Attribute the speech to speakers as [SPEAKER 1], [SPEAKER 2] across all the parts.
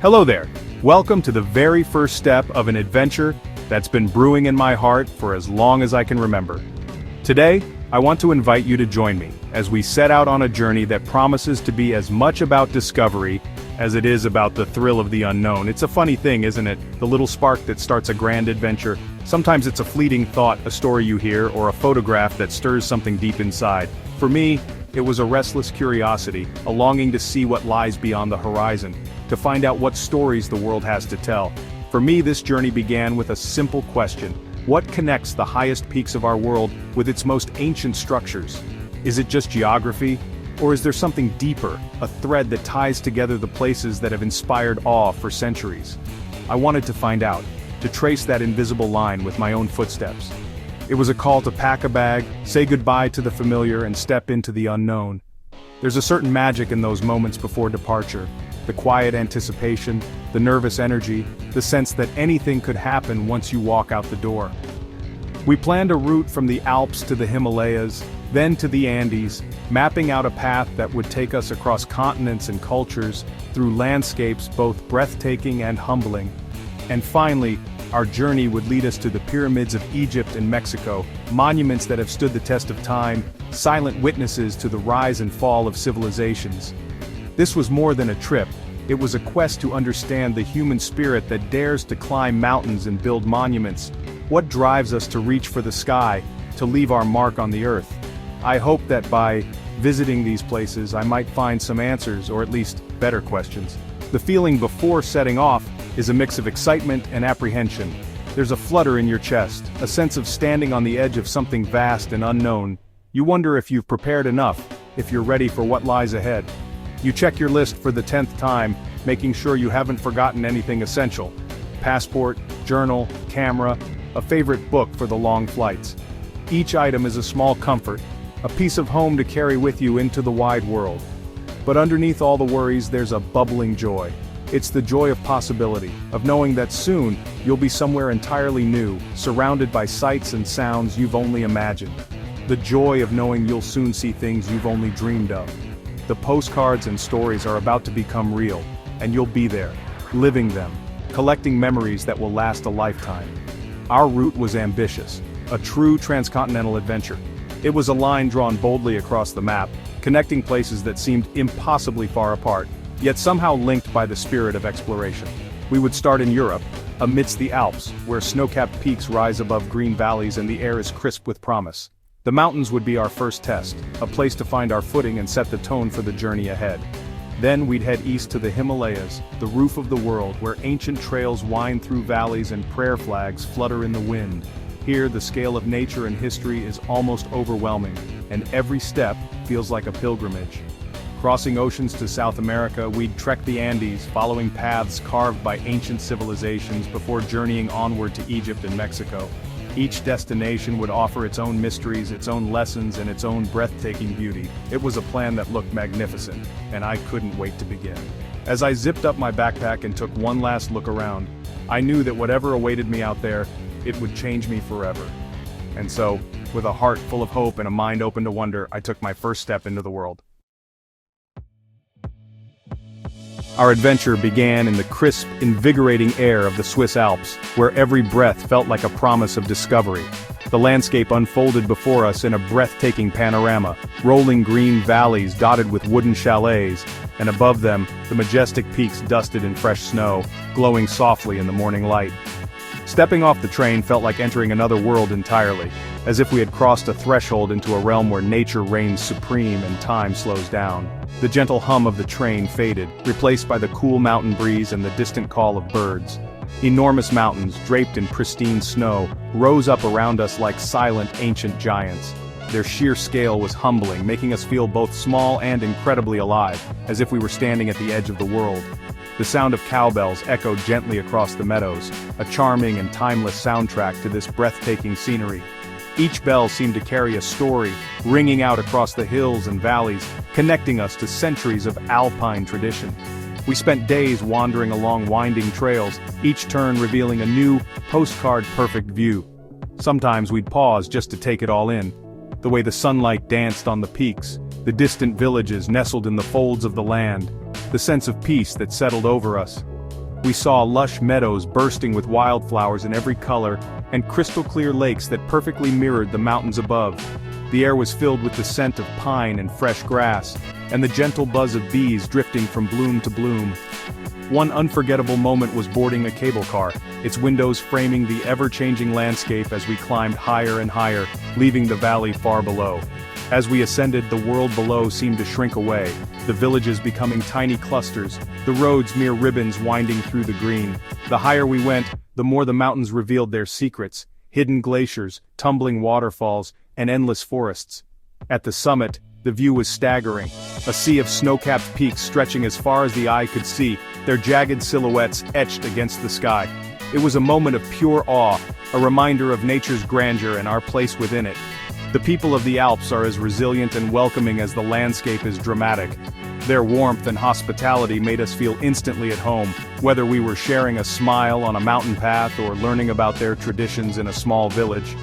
[SPEAKER 1] Hello there. Welcome to the very first step of an adventure that's been brewing in my heart for as long as I can remember. Today, I want to invite you to join me as we set out on a journey that promises to be as much about discovery as it is about the thrill of the unknown. It's a funny thing, isn't it? The little spark that starts a grand adventure. Sometimes it's a fleeting thought, a story you hear, or a photograph that stirs something deep inside. For me, it was a restless curiosity, a longing to see what lies beyond the horizon, to find out what stories the world has to tell. For me, this journey began with a simple question: what connects the highest peaks of our world with its most ancient structures? Is it just geography? Or is there something deeper, a thread that ties together the places that have inspired awe for centuries? I wanted to find out, to trace that invisible line with my own footsteps. It was a call to pack a bag, say goodbye to the familiar, and step into the unknown. There's a certain magic in those moments before departure, the quiet anticipation, the nervous energy, the sense that anything could happen once you walk out the door. We planned a route from the Alps to the Himalayas, then to the Andes, mapping out a path that would take us across continents and cultures, through landscapes both breathtaking and humbling. And finally, our journey would lead us to the pyramids of Egypt and Mexico, monuments that have stood the test of time, silent witnesses to the rise and fall of civilizations. This was more than a trip, it was a quest to understand the human spirit that dares to climb mountains and build monuments. What drives us to reach for the sky, to leave our mark on the earth? I hope that by visiting these places I might find some answers, or at least better questions. The feeling before setting off is a mix of excitement and apprehension. There's a flutter in your chest, a sense of standing on the edge of something vast and unknown. You wonder if you've prepared enough, if you're ready for what lies ahead. You check your list for the 10th time, making sure you haven't forgotten anything essential. Passport, journal, camera, a favorite book for the long flights. Each item is a small comfort, a piece of home to carry with you into the wide world. But underneath all the worries there's a bubbling joy. It's the joy of possibility, of knowing that soon, you'll be somewhere entirely new, surrounded by sights and sounds you've only imagined. The joy of knowing you'll soon see things you've only dreamed of. The postcards and stories are about to become real, and you'll be there, living them, collecting memories that will last a lifetime. Our route was ambitious, a true transcontinental adventure. It was a line drawn boldly across the map, connecting places that seemed impossibly far apart, yet somehow linked by the spirit of exploration. We would start in Europe, amidst the Alps, where snow-capped peaks rise above green valleys and the air is crisp with promise. The mountains would be our first test, a place to find our footing and set the tone for the journey ahead. Then we'd head east to the Himalayas, the roof of the world, where ancient trails wind through valleys and prayer flags flutter in the wind. Here, the scale of nature and history is almost overwhelming, and every step feels like a pilgrimage. Crossing oceans to South America, we'd trek the Andes, following paths carved by ancient civilizations before journeying onward to Egypt and Mexico. Each destination would offer its own mysteries, its own lessons, and its own breathtaking beauty. It was a plan that looked magnificent, and I couldn't wait to begin. As I zipped up my backpack and took one last look around, I knew that whatever awaited me out there, it would change me forever. And so, with a heart full of hope and a mind open to wonder, I took my first step into the world. Our adventure began in the crisp, invigorating air of the Swiss Alps, where every breath felt like a promise of discovery. The landscape unfolded before us in a breathtaking panorama, rolling green valleys dotted with wooden chalets, and above them, the majestic peaks dusted in fresh snow, glowing softly in the morning light. Stepping off the train felt like entering another world entirely, as if we had crossed a threshold into a realm where nature reigns supreme and time slows down. The gentle hum of the train faded, replaced by the cool mountain breeze and the distant call of birds. Enormous mountains, draped in pristine snow, rose up around us like silent, ancient giants. Their sheer scale was humbling, making us feel both small and incredibly alive, as if we were standing at the edge of the world. The sound of cowbells echoed gently across the meadows, a charming and timeless soundtrack to this breathtaking scenery. Each bell seemed to carry a story, ringing out across the hills and valleys, connecting us to centuries of alpine tradition. We spent days wandering along winding trails, each turn revealing a new, postcard-perfect view. Sometimes we'd pause just to take it all in. The way the sunlight danced on the peaks, the distant villages nestled in the folds of the land, the sense of peace that settled over us. We saw lush meadows bursting with wildflowers in every color, and crystal-clear lakes that perfectly mirrored the mountains above. The air was filled with the scent of pine and fresh grass, and the gentle buzz of bees drifting from bloom to bloom. One unforgettable moment was boarding a cable car, its windows framing the ever-changing landscape as we climbed higher and higher, leaving the valley far below. As we ascended, the world below seemed to shrink away, the villages becoming tiny clusters, the roads mere ribbons winding through the green. The higher we went, the more the mountains revealed their secrets, hidden glaciers, tumbling waterfalls, and endless forests. At the summit, the view was staggering, a sea of snow-capped peaks stretching as far as the eye could see, their jagged silhouettes etched against the sky. It was a moment of pure awe, a reminder of nature's grandeur and our place within it. The people of the Alps are as resilient and welcoming as the landscape is dramatic. Their warmth and hospitality made us feel instantly at home, whether we were sharing a smile on a mountain path or learning about their traditions in a small village.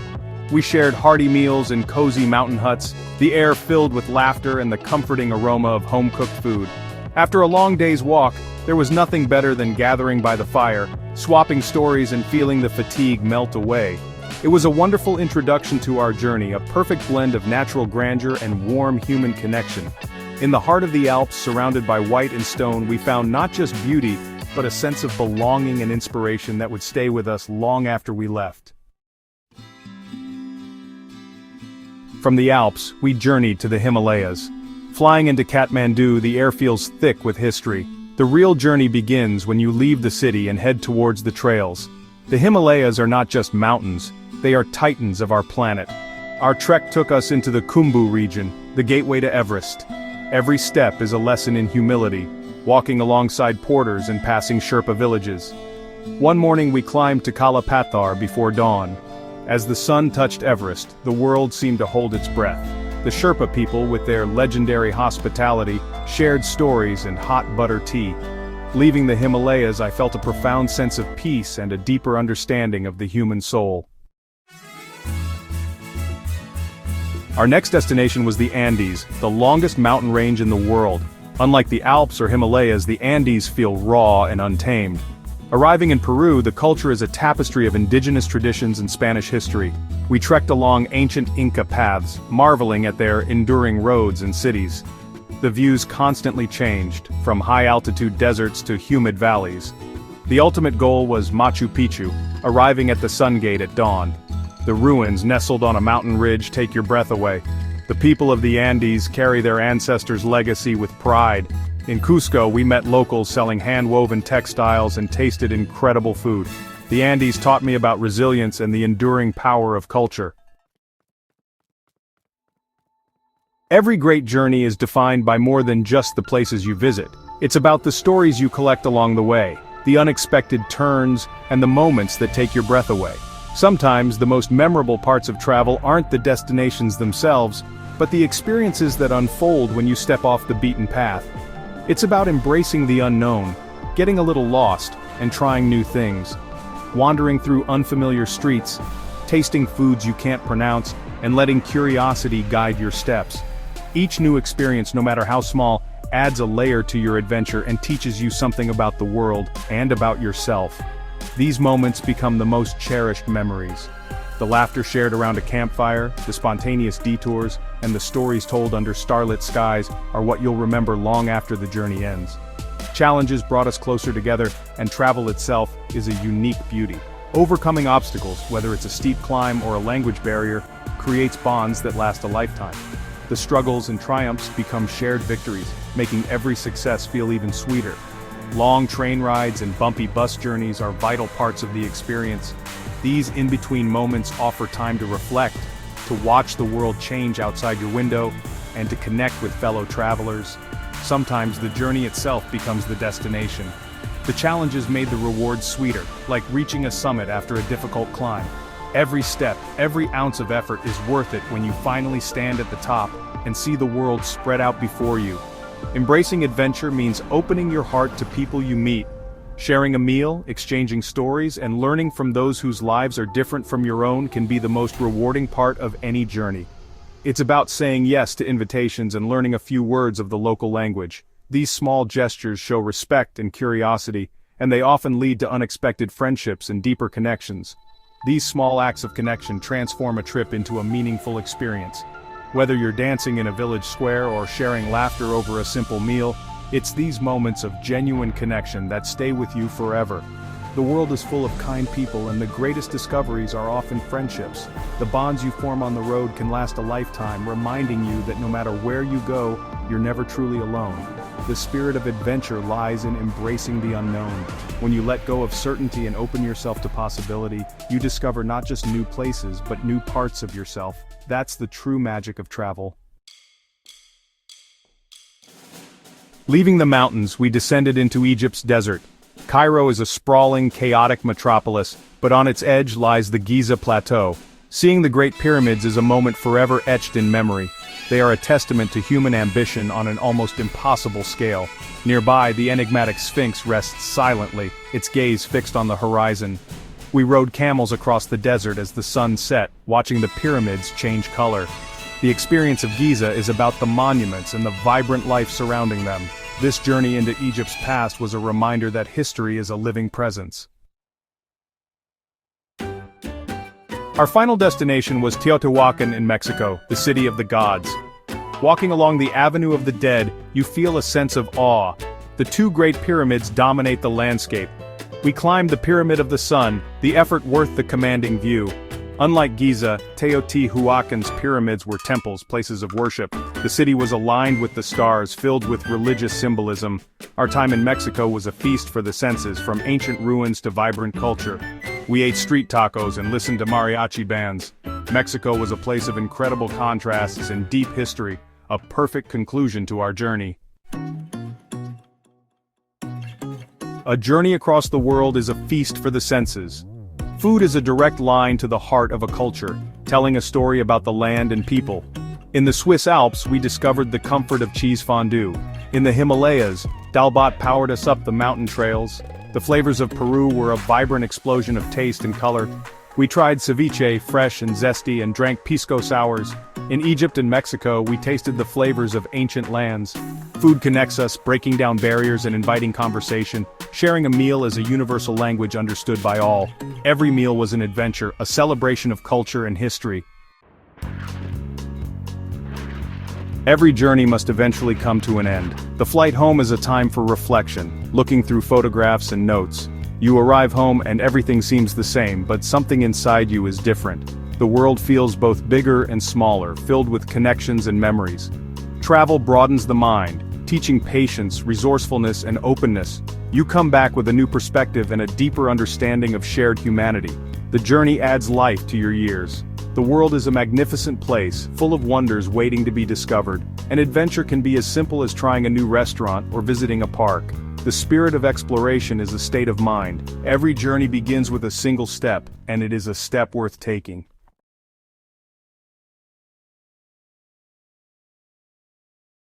[SPEAKER 1] We shared hearty meals in cozy mountain huts, the air filled with laughter and the comforting aroma of home-cooked food. After a long day's walk, there was nothing better than gathering by the fire, swapping stories and feeling the fatigue melt away. It was a wonderful introduction to our journey, a perfect blend of natural grandeur and warm human connection. In the heart of the Alps, surrounded by white and stone, we found not just beauty, but a sense of belonging and inspiration that would stay with us long after we left. From the Alps, we journeyed to the Himalayas. Flying into Kathmandu, the air feels thick with history. The real journey begins when you leave the city and head towards the trails. The Himalayas are not just mountains, they are titans of our planet. Our trek took us into the Khumbu region, the gateway to Everest. Every step is a lesson in humility, walking alongside porters and passing Sherpa villages. One morning we climbed to Kalapathar before dawn. As the sun touched Everest, the world seemed to hold its breath. The Sherpa people, with their legendary hospitality, shared stories and hot butter tea. Leaving the Himalayas, I felt a profound sense of peace and a deeper understanding of the human soul. Our next destination was the Andes, the longest mountain range in the world. Unlike the Alps or Himalayas, the Andes feel raw and untamed. Arriving in Peru, the culture is a tapestry of indigenous traditions and Spanish history. We trekked along ancient Inca paths, marveling at their enduring roads and cities. The views constantly changed, from high-altitude deserts to humid valleys. The ultimate goal was Machu Picchu, arriving at the Sun Gate at dawn. The ruins nestled on a mountain ridge take your breath away. The people of the Andes carry their ancestors' legacy with pride. In Cusco, we met locals selling hand-woven textiles and tasted incredible food. The Andes taught me about resilience and the enduring power of culture. Every great journey is defined by more than just the places you visit. It's about the stories you collect along the way, the unexpected turns, and the moments that take your breath away. Sometimes the most memorable parts of travel aren't the destinations themselves, but the experiences that unfold when you step off the beaten path. It's about embracing the unknown, getting a little lost, and trying new things. Wandering through unfamiliar streets, tasting foods you can't pronounce, and letting curiosity guide your steps. Each new experience, no matter how small, adds a layer to your adventure and teaches you something about the world and about yourself. These moments become the most cherished memories. The laughter shared around a campfire, the spontaneous detours, and the stories told under starlit skies are what you'll remember long after the journey ends. Challenges brought us closer together, and travel itself is a unique beauty. Overcoming obstacles, whether it's a steep climb or a language barrier, creates bonds that last a lifetime. The struggles and triumphs become shared victories, making every success feel even sweeter. Long train rides and bumpy bus journeys are vital parts of the experience. These in-between moments offer time to reflect, to watch the world change outside your window, and to connect with fellow travelers. Sometimes the journey itself becomes the destination. The challenges made the rewards sweeter, like reaching a summit after a difficult climb. Every step, every ounce of effort is worth it when you finally stand at the top and see the world spread out before you. Embracing adventure means opening your heart to people you meet, sharing a meal, exchanging stories, and learning from those whose lives are different from your own can be the most rewarding part of any journey. It's about saying yes to invitations and learning a few words of the local language. These small gestures show respect and curiosity, and they often lead to unexpected friendships and deeper connections. These small acts of connection transform a trip into a meaningful experience. Whether you're dancing in a village square or sharing laughter over a simple meal, it's these moments of genuine connection that stay with you forever. The world is full of kind people, and the greatest discoveries are often friendships. The bonds you form on the road can last a lifetime, reminding you that no matter where you go, you're never truly alone. The spirit of adventure lies in embracing the unknown. When you let go of certainty and open yourself to possibility, you discover not just new places, but new parts of yourself. That's the true magic of travel. Leaving the mountains, we descended into Egypt's desert. Cairo is a sprawling, chaotic metropolis, but on its edge lies the Giza Plateau. Seeing the Great Pyramids is a moment forever etched in memory. They are a testament to human ambition on an almost impossible scale. Nearby, the enigmatic Sphinx rests silently, its gaze fixed on the horizon. We rode camels across the desert as the sun set, watching the pyramids change color. The experience of Giza is about the monuments and the vibrant life surrounding them. This journey into Egypt's past was a reminder that history is a living presence. Our final destination was Teotihuacan in Mexico, the city of the gods. Walking along the Avenue of the Dead, you feel a sense of awe. The two great pyramids dominate the landscape. We climbed the Pyramid of the Sun, the effort worth the commanding view. Unlike Giza, Teotihuacan's pyramids were temples, places of worship. The city was aligned with the stars, filled with religious symbolism. Our time in Mexico was a feast for the senses, from ancient ruins to vibrant culture. We ate street tacos and listened to mariachi bands. Mexico was a place of incredible contrasts and deep history, a perfect conclusion to our journey. A journey across the world is a feast for the senses. Food is a direct line to the heart of a culture, telling a story about the land and people. In the Swiss Alps, we discovered the comfort of cheese fondue. In the Himalayas, Dalbot powered us up the mountain trails. The flavors of Peru were a vibrant explosion of taste and color. We tried ceviche, fresh and zesty, and drank pisco sours. In Egypt and Mexico, we tasted the flavors of ancient lands. Food connects us, breaking down barriers and inviting conversation. Sharing a meal is a universal language understood by all. Every meal was an adventure, a celebration of culture and history. Every journey must eventually come to an end. The flight home is a time for reflection, looking through photographs and notes. You arrive home and everything seems the same, but something inside you is different. The world feels both bigger and smaller, filled with connections and memories. Travel broadens the mind, teaching patience, resourcefulness, and openness. You come back with a new perspective and a deeper understanding of shared humanity. The journey adds life to your years. The world is a magnificent place, full of wonders waiting to be discovered. An adventure can be as simple as trying a new restaurant or visiting a park. The spirit of exploration is a state of mind. Every journey begins with a single step, and it is a step worth taking.